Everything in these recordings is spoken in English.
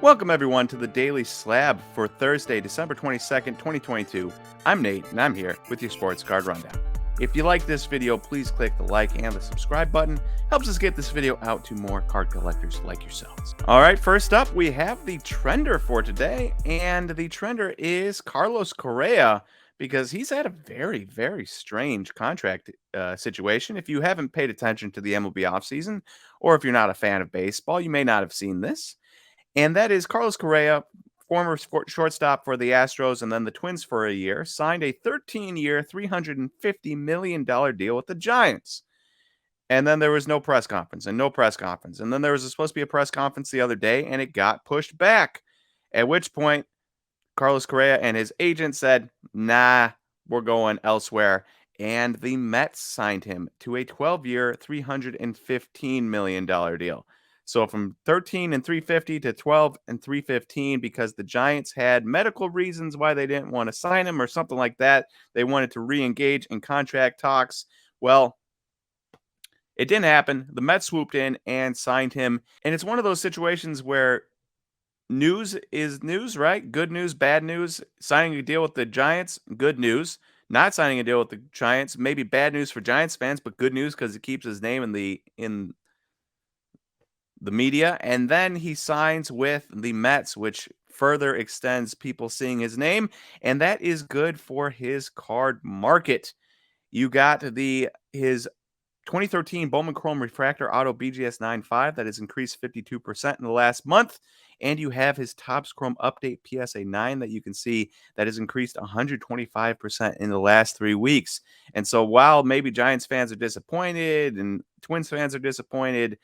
Welcome, everyone, to the Daily Slab for Thursday, December 22nd, 2022. I'm Nate, and I'm here with your sports card rundown. If you like this video, please click the like and the subscribe button. Helps us get this video out to more card collectors like yourselves. All right, first up, we have the trender for today, and the trender is Carlos Correa, because he's had a very, very strange contract situation. If you haven't paid attention to the MLB offseason, or if you're not a fan of baseball, you may not have seen this. And that is Carlos Correa, former shortstop for the Astros and then the Twins for a year, signed a 13-year, $350 million deal with the Giants. And then there was no press conference and no press conference. And then there was supposed to be a press conference the other day, and it got pushed back. At which point, Carlos Correa and his agent said, nah, we're going elsewhere. And the Mets signed him to a 12-year, $315 million deal. So from 13 and 350 to 12 and 315 because the Giants had medical reasons why they didn't want to sign him or something like that. They wanted to re-engage in contract talks. Well, it didn't happen. The Mets swooped in and signed him. And it's one of those situations where news is news, right? Good news, bad news. Signing a deal with the Giants, good news. Not signing a deal with the Giants, maybe bad news for Giants fans, but good news because it keeps his name in the media. And then he signs with the Mets, which further extends people seeing his name, and that is good for his card market. You got his 2013 Bowman Chrome Refractor Auto BGS 9.5 that has increased 52% in the last month, and you have his Topps Chrome Update PSA 9 that you can see that has increased 125% in the last 3 weeks. And so while maybe Giants fans are disappointed and Twins fans are disappointed,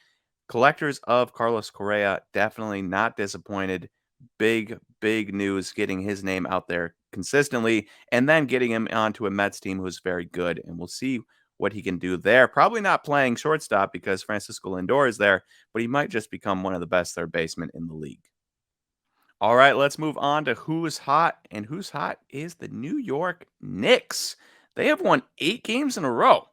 collectors of Carlos Correa definitely not disappointed. Big news getting his name out there consistently and then getting him onto a Mets team who's very good. And we'll see what he can do there. Probably not playing shortstop because Francisco Lindor is there, but he might just become one of the best third basemen in the league. All right, let's move on to who's hot. And who's hot is the New York Knicks. They have won 8 games in a row.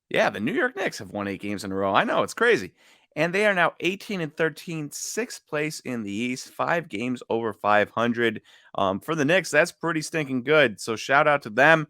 Yeah, the New York Knicks have won 8 games in a row. I know, it's crazy. And they are now 18 and 13, 6th place in the East, 5 games over 500. For the Knicks, that's pretty stinking good. So shout out to them.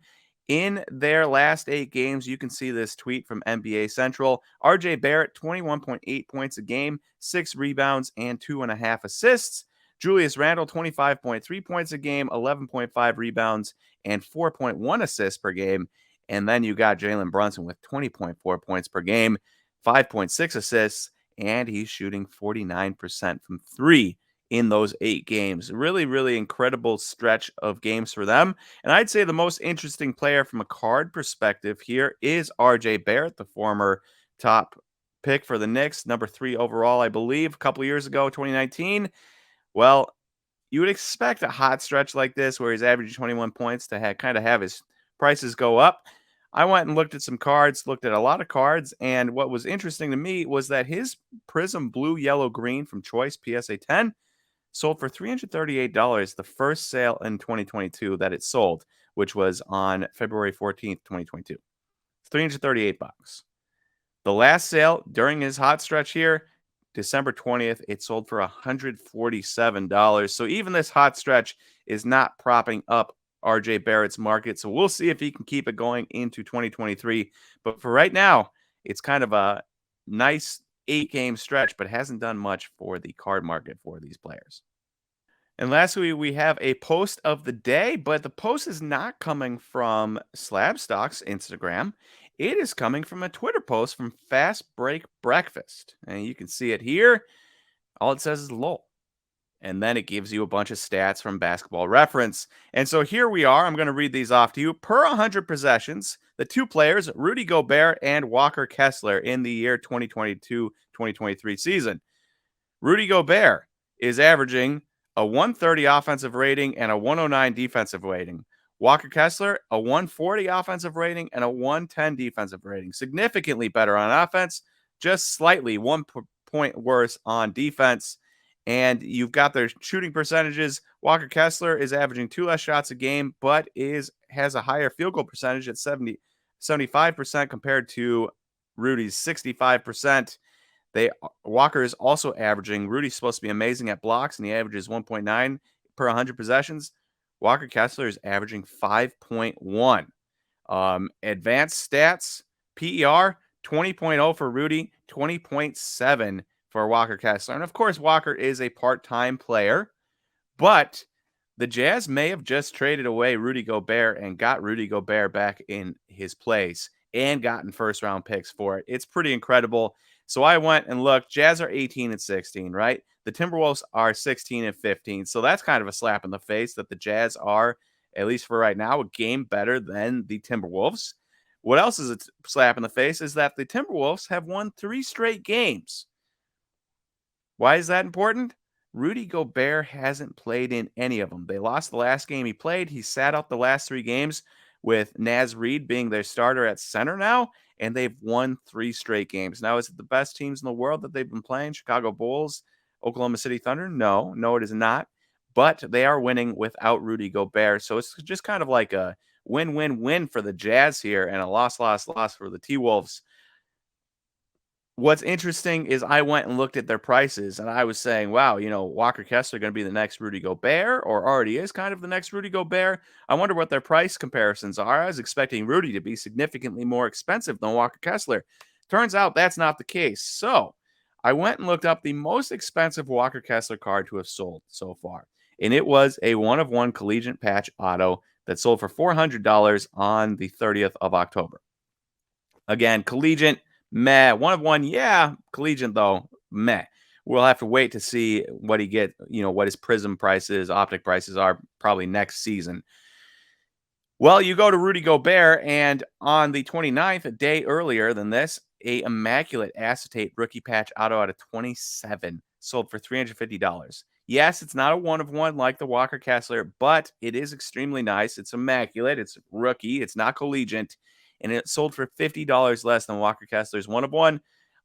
In their last 8 games, you can see this tweet from NBA Central. RJ Barrett, 21.8 points a game, 6 rebounds, and 2.5 assists. Julius Randle, 25.3 points a game, 11.5 rebounds, and 4.1 assists per game. And then you got Jalen Brunson with 20.4 points per game, 5.6 assists, and he's shooting 49% from 3 in those 8 games. Really incredible stretch of games for them. And I'd say the most interesting player from a card perspective here is RJ Barrett, the former top pick for the Knicks, number 3 overall, I believe, a couple years ago, 2019. Well, you would expect a hot stretch like this where he's averaging 21 points to kind of have his prices go up. I went and looked at some cards, looked at a lot of cards, and what was interesting to me was that his Prism Blue, Yellow, Green from Choice PSA 10 sold for $338, the first sale in 2022 that it sold, which was on February 14th, 2022. $338. The last sale during his hot stretch here, December 20th, it sold for $147. So even this hot stretch is not propping up RJ Barrett's market. So we'll see if he can keep it going into 2023. But for right now, it's kind of a nice 8-game stretch, but hasn't done much for the card market for these players. And lastly, we have a post of the day, but the post is not coming from SlabStox Instagram. It is coming from a Twitter post from Fast Break Breakfast. And you can see it here. All it says is lol. And then it gives you a bunch of stats from Basketball Reference. And so here we are. I'm going to read these off to you. Per 100 possessions, the 2 players, Rudy Gobert and Walker Kessler, in the year 2022-2023 season. Rudy Gobert is averaging a 130 offensive rating and a 109 defensive rating. Walker Kessler, a 140 offensive rating and a 110 defensive rating. Significantly better on offense, just slightly 1 point worse on defense. And you've got their shooting percentages. Walker Kessler is averaging 2 less shots a game, but has a higher field goal percentage at 75% compared to Rudy's 65%. Walker is also averaging. Rudy's supposed to be amazing at blocks, and he averages 1.9 per 100 possessions. Walker Kessler is averaging 5.1. Advanced stats, PER 20.0 for Rudy, 20.7 for Walker Kessler. And of course, Walker is a part-time player, but the Jazz may have just traded away Rudy Gobert and got Rudy Gobert back in his place and gotten first-round picks for it. It's pretty incredible. So I went and looked. Jazz are 18 and 16, right? The Timberwolves are 16 and 15. So that's kind of a slap in the face that the Jazz are, at least for right now, a game better than the Timberwolves. What else is a slap in the face is that the Timberwolves have won 3 straight games. Why is that important? Rudy Gobert hasn't played in any of them. They lost the last game he played. He sat out the last 3 games with Naz Reid being their starter at center now, and they've won 3 straight games. Now, is it the best teams in the world that they've been playing? Chicago Bulls, Oklahoma City Thunder? No, it is not. But they are winning without Rudy Gobert. So it's just kind of like a win-win-win for the Jazz here and a loss for the T-Wolves. What's interesting is I went and looked at their prices, and I was saying, wow, Walker Kessler going to be the next Rudy Gobert, or already is kind of the next Rudy Gobert. I wonder what their price comparisons are. I was expecting Rudy to be significantly more expensive than Walker Kessler. Turns out that's not the case. So I went and looked up the most expensive Walker Kessler card to have sold so far, and it was a 1-of-1 collegiate patch auto that sold for $400 on the 30th of October. Again, collegiate, meh. 1-of-1, yeah. Collegiate, though, meh. We'll have to wait to see what he get, what his prism prices, optic prices are probably next season. Well, you go to Rudy Gobert, and on the 29th, a day earlier than this, a immaculate acetate rookie patch auto out of 27 sold for $350. Yes, it's not a 1-of-1 like the Walker Kessler, but it is extremely nice. It's immaculate. It's rookie. It's not collegiate. And it sold for $50 less than Walker Kessler's 1-of-1.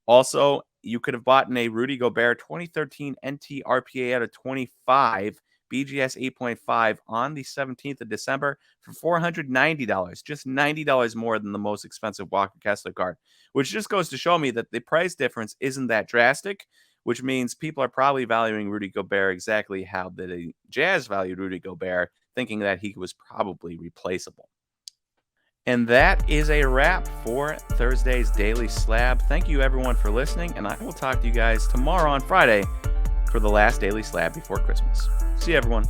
Also, you could have bought a Rudy Gobert 2013 NT RPA out of 25, BGS 8.5 on the 17th of December for $490, just $90 more than the most expensive Walker Kessler card, which just goes to show me that the price difference isn't that drastic, which means people are probably valuing Rudy Gobert exactly how the Jazz valued Rudy Gobert, thinking that he was probably replaceable. And that is a wrap for Thursday's Daily Slab. Thank you, everyone, for listening, and I will talk to you guys tomorrow on Friday for the last Daily Slab before Christmas. See you, everyone.